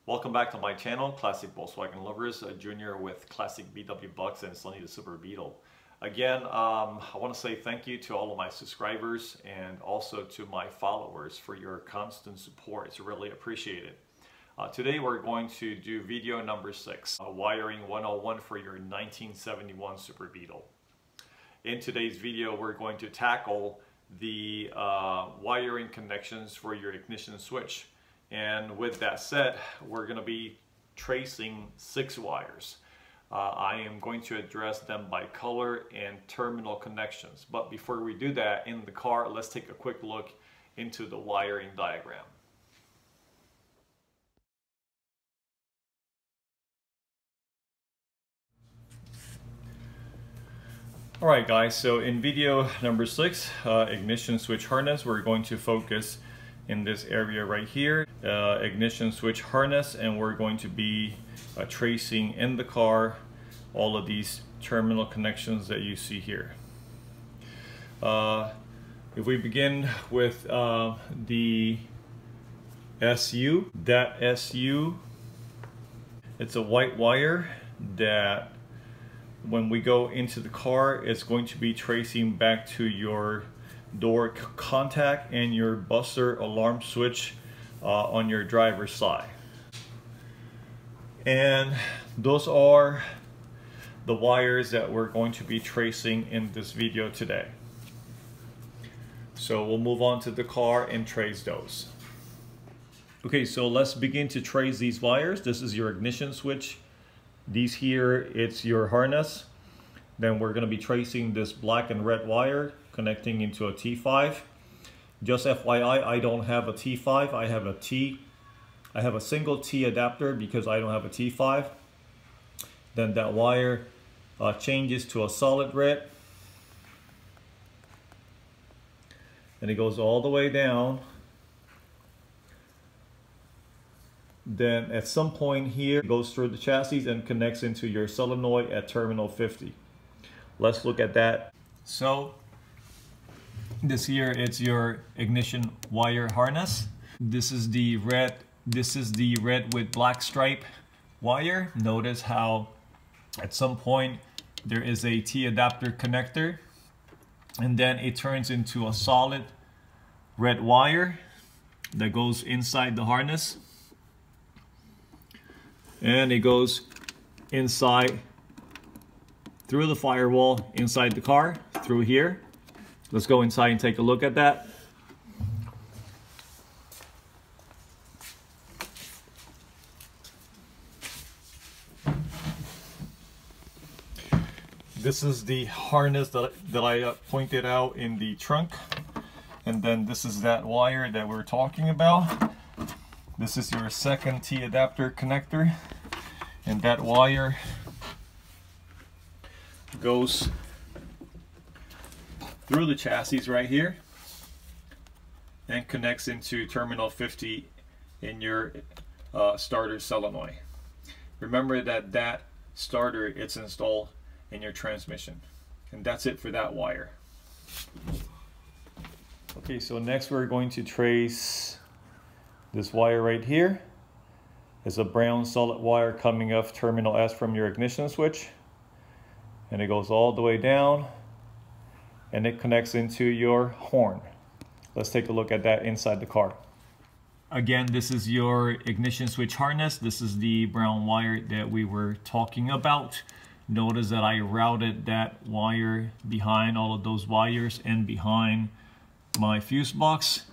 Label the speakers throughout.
Speaker 1: Welcome back to my channel, Classic Volkswagen Lovers, Junior with Classic VW Bucks and Sonny the Super Beetle. Again, I want to say thank you to all of my subscribers and also to my followers for your constant support. It's really appreciated. Today we're going to do video number 6, Wiring 101 for your 1971 Super Beetle. In today's video, we're going to tackle the wiring connections for your ignition switch. And with that said, we're going to be tracing 6 wires. I am going to address them by color and terminal connections. But before we do that in the car, let's take a quick look into the wiring diagram. Alright guys, so in video number 6, ignition switch harness, we're going to focus in this area right here, ignition switch harness, and we're going to be tracing in the car all of these terminal connections that you see here. If we begin with the SU, that SU, it's a white wire that when we go into the car, it's going to be tracing back to your door contact and your buster alarm switch on your driver's side. And those are the wires that we're going to be tracing in this video today. So we'll move on to the car and trace those. Okay, so let's begin to trace these wires. This is your ignition switch. These here, it's your harness. Then we're going to be tracing this black and red wire connecting into a T5. Just FYI, I don't have a T5. I have a single T adapter because I don't have a T5. Then that wire changes to a solid red. And it goes all the way down. Then at some point here, it goes through the chassis and connects into your solenoid at terminal 50. Let's look at that. So this here, it's your ignition wire harness. This is the red with black stripe wire. Notice how at some point there is a T adapter connector, and then it turns into a solid red wire that goes inside the harness, and it goes inside through the firewall inside the car through here. Let's go inside and take a look at that. This is the harness that I pointed out in the trunk, and then this is that wire that we're talking about. This is your second T adapter connector, and that wire goes through the chassis right here and connects into terminal 50 in your starter solenoid. Remember that starter, it's installed in your transmission. And that's it for that wire. Okay, so next we're going to trace this wire right here. It's a brown solid wire coming off terminal S from your ignition switch, and it goes all the way down and it connects into your horn. Let's take a look at that inside the car. Again, this is your ignition switch harness. This is the brown wire that we were talking about. Notice that I routed that wire behind all of those wires and behind my fuse box.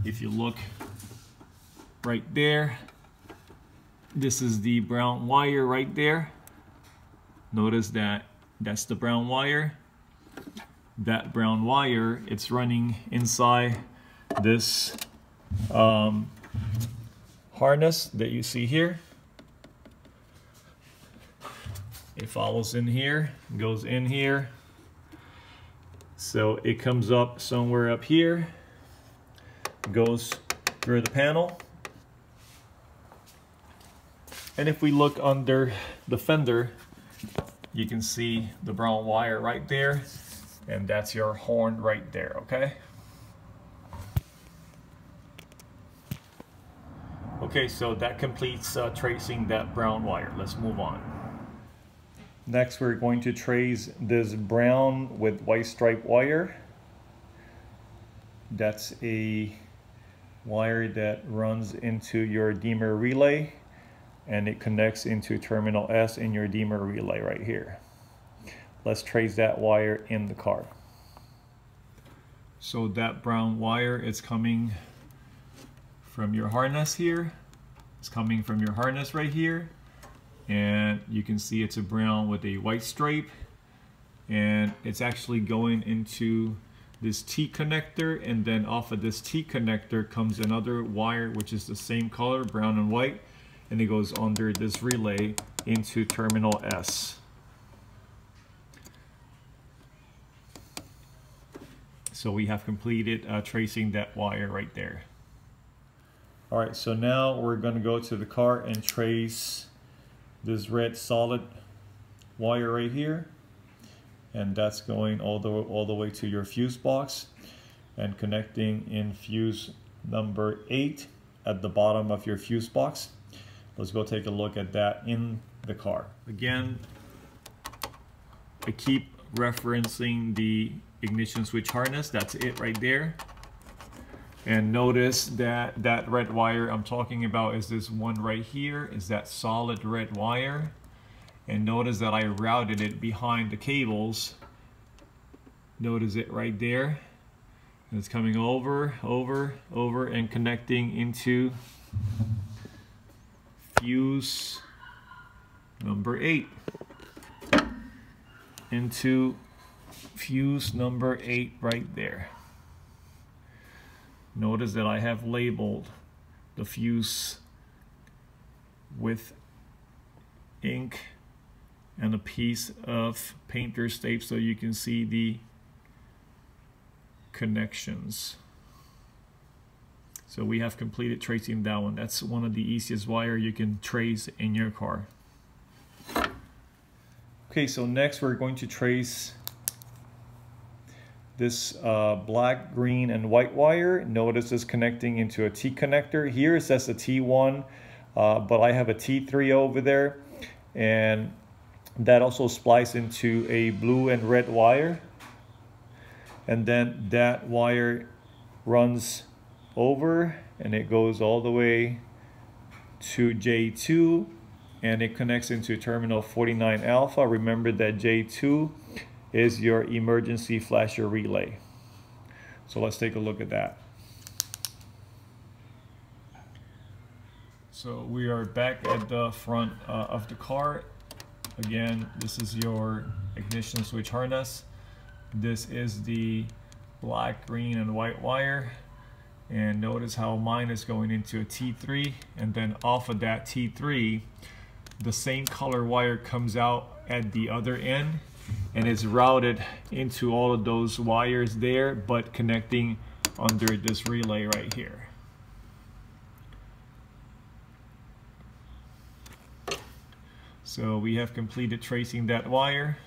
Speaker 1: If you look right there, this is the brown wire right there. Notice that that's the brown wire. That brown wire, it's running inside this harness that you see here. It follows in here, goes in here. So it comes up somewhere up here, goes through the panel. And if we look under the fender, you can see the brown wire right there, and that's your horn right there, okay? Okay, so that completes tracing that brown wire. Let's move on. Next, we're going to trace this brown with white stripe wire. That's a wire that runs into your dimmer relay, and it connects into terminal S in your dimmer relay right here. Let's trace that wire in the car. So that brown wire is coming from your harness here. It's coming from your harness right here, and you can see it's a brown with a white stripe, and it's actually going into this T connector, and then off of this T connector comes another wire which is the same color, brown and white, and it goes under this relay into terminal S. So we have completed tracing that wire right there. All right, so now we're going to go to the car and trace this red solid wire right here, and that's going all the way to your fuse box and connecting in fuse number 8 at the bottom of your fuse box. Let's go take a look at that in the car. Again, I keep referencing the ignition switch harness. That's it right there. And notice that that red wire I'm talking about is this one right here, is that solid red wire. And notice that I routed it behind the cables. Notice it right there. And it's coming over, and connecting into fuse number 8. Into fuse number 8 right there. Notice that I have labeled the fuse with ink and a piece of painter's tape so you can see the connections. So we have completed tracing that one. That's one of the easiest wire you can trace in your car. Okay, so next we're going to trace this black, green, and white wire. Notice it's connecting into a T connector. Here it says a T1, but I have a T3 over there, and that also splices into a blue and red wire. And then that wire runs over and it goes all the way to J2, and it connects into terminal 49 alpha. Remember that J2 is your emergency flasher relay. So let's take a look at that. So we are back at the front of the car. Again, this is your ignition switch harness. This is the black, green, and white wire. And notice how mine is going into a T3, and then off of that T3, the same color wire comes out at the other end, and it's routed into all of those wires there, but connecting under this relay right here. So we have completed tracing that wire.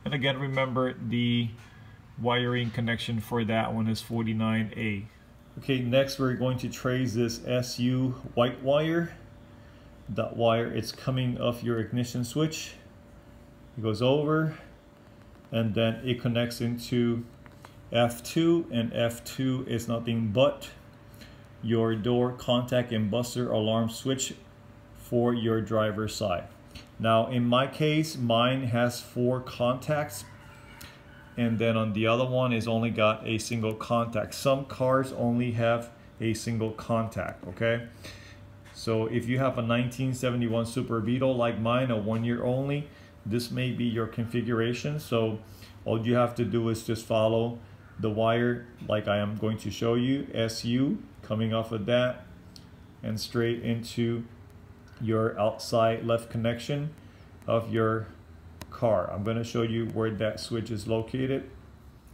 Speaker 1: And again, remember the wiring connection for that one is 49A. Okay, next we're going to trace this SU white wire. That wire is coming off your ignition switch. It goes over, and then it connects into F2, and F2 is nothing but your door contact and buster alarm switch for your driver's side. Now in my case, mine has 4 contacts, and then on the other one is only got a single contact. Some cars only have a single contact, okay? So if you have a 1971 Super Beetle like mine, a 1 year only, this may be your configuration. So all you have to do is just follow the wire like I am going to show you, SU, coming off of that and straight into your outside left connection of your car. I'm going to show you where that switch is located.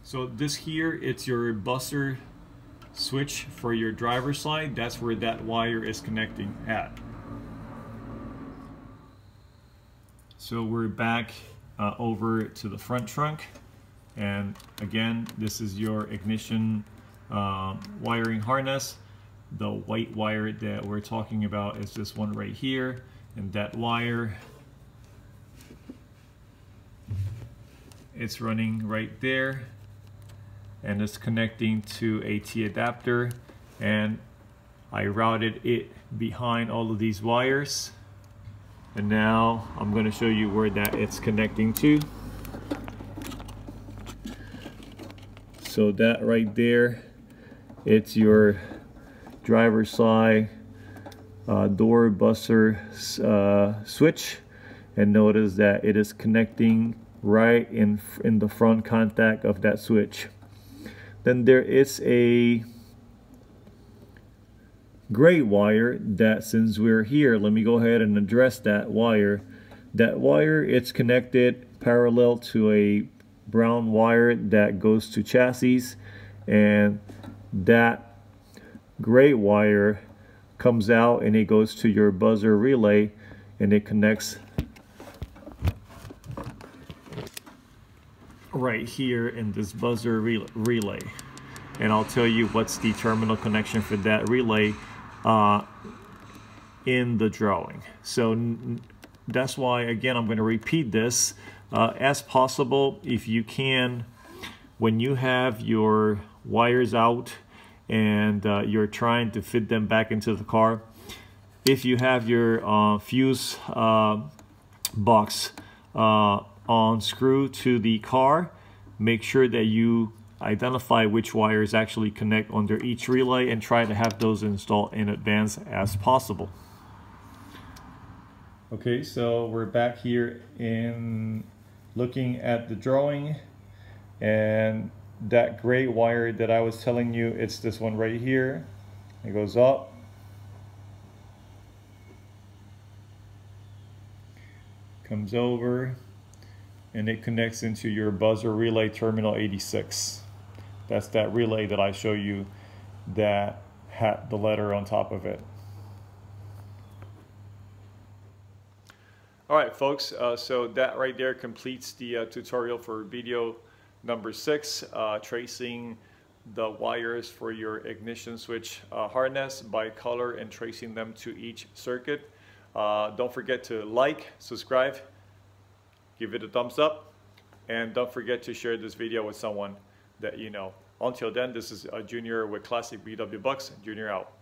Speaker 1: So this here, it's your buster switch for your driver's side. That's where that wire is connecting at. So we're back over to the front trunk, and again, this is your ignition wiring harness. the white wire that we're talking about is this one right here, and that wire, it's running right there, and it's connecting to a T adapter, and I routed it behind all of these wires. And now I'm going to show you where that it's connecting to. So that right there, it's your driver's side door buzzer switch, and notice that it is connecting right in the front contact of that switch. Then there is a gray wire that, since we're here, let me go ahead and address that wire. That wire, it's connected parallel to a brown wire that goes to chassis, and that gray wire comes out and it goes to your buzzer relay, and it connects right here in this buzzer relay. And I'll tell you what's the terminal connection for that relay in the drawing. So that's why, again, I'm going to repeat this as possible. If you can, when you have your wires out and you're trying to fit them back into the car, if you have your fuse box on screw to the car, make sure that you identify which wires actually connect under each relay and try to have those installed in advance as possible. Okay, so we're back here in looking at the drawing, and that gray wire that I was telling you, it's this one right here. It goes up, comes over, and it connects into your buzzer relay terminal 86. That's that relay that I show you that had the letter on top of it. All right, folks, so that right there completes the tutorial for video number 6, tracing the wires for your ignition switch harness by color and tracing them to each circuit. Don't forget to like, subscribe, give it a thumbs up, and don't forget to share this video with someone that you know. Until then, this is Junior with Classic BW Bucks. Junior out.